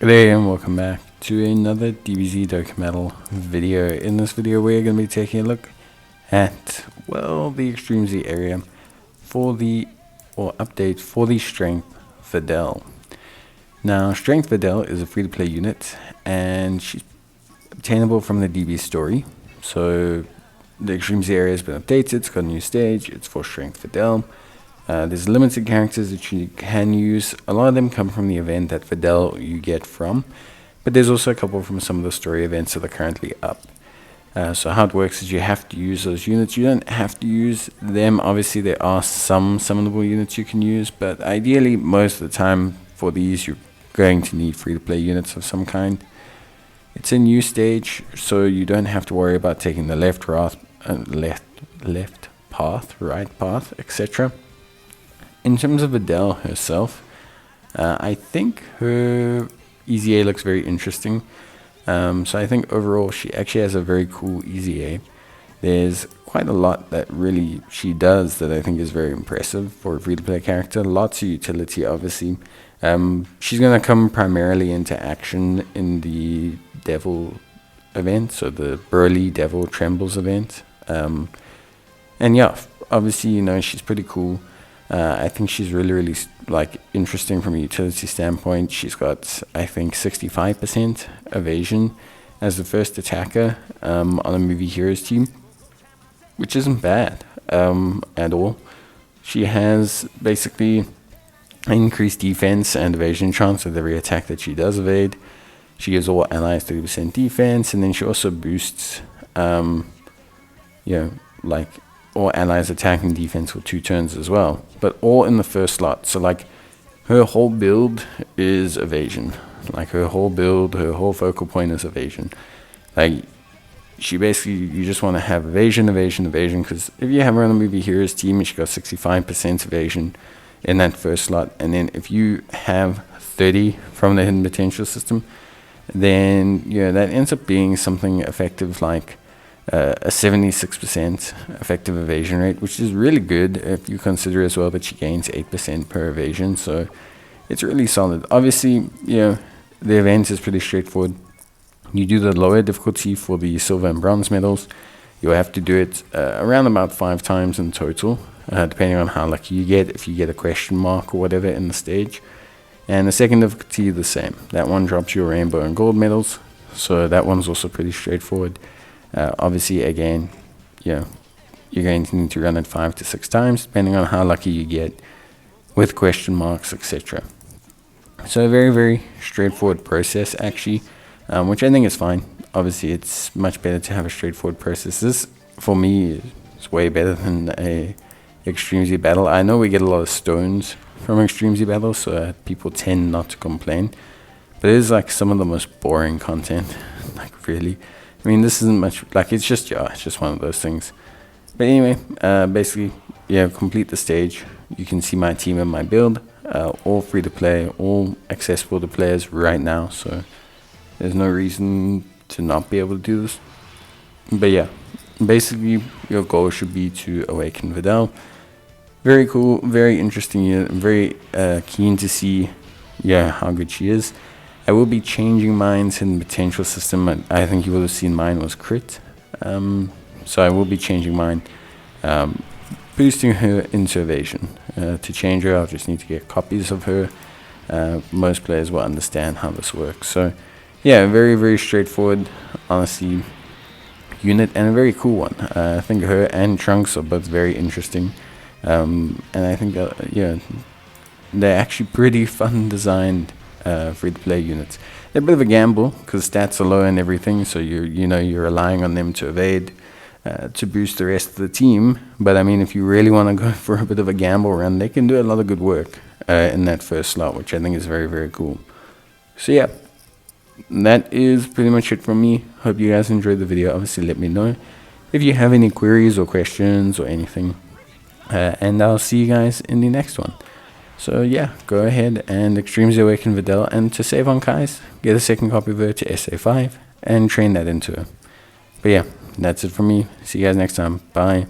Good day and welcome back to another DBZ Dokkan video. In this video we're going to be taking a look at, well, the Extreme Z area for the, or update for the Strength Videl. Now Strength Videl is a free-to-play unit and she's obtainable from the DB story. So the Extreme Z area has been updated, it's got a new stage, it's for Strength Videl. There's limited characters that you can use. A lot of them come from the event that Videl you get from, but there's also a couple from some of the story events that are currently up. So how it works is you have to use those units. You don't have to use them. Obviously there are some summonable units you can use, but ideally most of the time for these you're going to need free-to-play units of some kind. It's a new stage, so you don't have to worry about taking the left path, right path, etc. In terms of Videl herself, I think her EZA looks very interesting. So I think overall she actually has a very cool EZA. There's quite a lot that really she does that I think is very impressive for a free-to-play character. Lots of utility, obviously. She's going to come primarily into action in the Devil event, so the Burly Devil Trembles event. And yeah, obviously, you know, she's pretty cool. I think she's really like interesting from a utility standpoint. She's got, I think, 65% evasion as the first attacker on a movie heroes team, which isn't bad at all. She has basically increased defense and evasion chance with every attack that she does evade. She gives all allies 30% defense, and then she also boosts, you know, like all allies attacking defense for 2 turns as well, but all in the first slot. So like her whole build is evasion. Like her whole build, her whole focal point is evasion. Like she basically, you just want to have evasion, because if you have her on the movie heroes team and she got 65% evasion in that first slot, and then if you have 30 from the hidden potential system, then yeah, that ends up being something effective like a 76% effective evasion rate, which is really good if you consider as well that she gains 8% per evasion. So it's really solid. Obviously, you know, the event is pretty straightforward. You do the lower difficulty for the silver and bronze medals. You'll have to do it around about 5 times in total, depending on how lucky you get, if you get a question mark or whatever in the stage. And the second difficulty the same. That one drops your rainbow and gold medals, so that one's also pretty straightforward. Obviously, again, you know, you're going to need to run it 5 to 6 times, depending on how lucky you get with question marks, etc. So a very straightforward process, actually, which I think is fine. Obviously, it's much better to have a straightforward process. This, for me, is way better than a Extreme Z battle. I know we get a lot of stones from Extreme Z battles, so people tend not to complain. But it is like some of the most boring content, like really. I mean, this isn't much, like, it's just one of those things. But anyway, basically, yeah, complete the stage. You can see my team and my build, all free to play, all accessible to players right now. So there's no reason to not be able to do this. But yeah, basically, your goal should be to awaken Videl. Very cool, very interesting unit. I'm very keen to see, yeah, how good she is. I will be changing mine's hidden potential system. I think you will have seen mine was crit. So I will be changing mine, boosting her into evasion. To change her, I'll just need to get copies of her. Most players will understand how this works. So yeah, very straightforward, honestly, unit, and a very cool one. I think her and Trunks are both very interesting. And I think, yeah, they're actually pretty fun designed free-to-play units. They're a bit of a gamble because stats are low and everything, so you're relying on them to evade, to boost the rest of the team. But I mean, if you really want to go for a bit of a gamble run, they can do a lot of good work in that first slot, which I think is very cool. So yeah, that is pretty much it from me. Hope you guys enjoyed the video. Obviously, let me know if you have any queries or questions or anything, and I'll see you guys in the next one. So yeah, go ahead and Extreme Z awaken Videl, and to save on Kai's, get a second copy of her to SA5 and train that into her. But yeah, that's it from me. See you guys next time. Bye.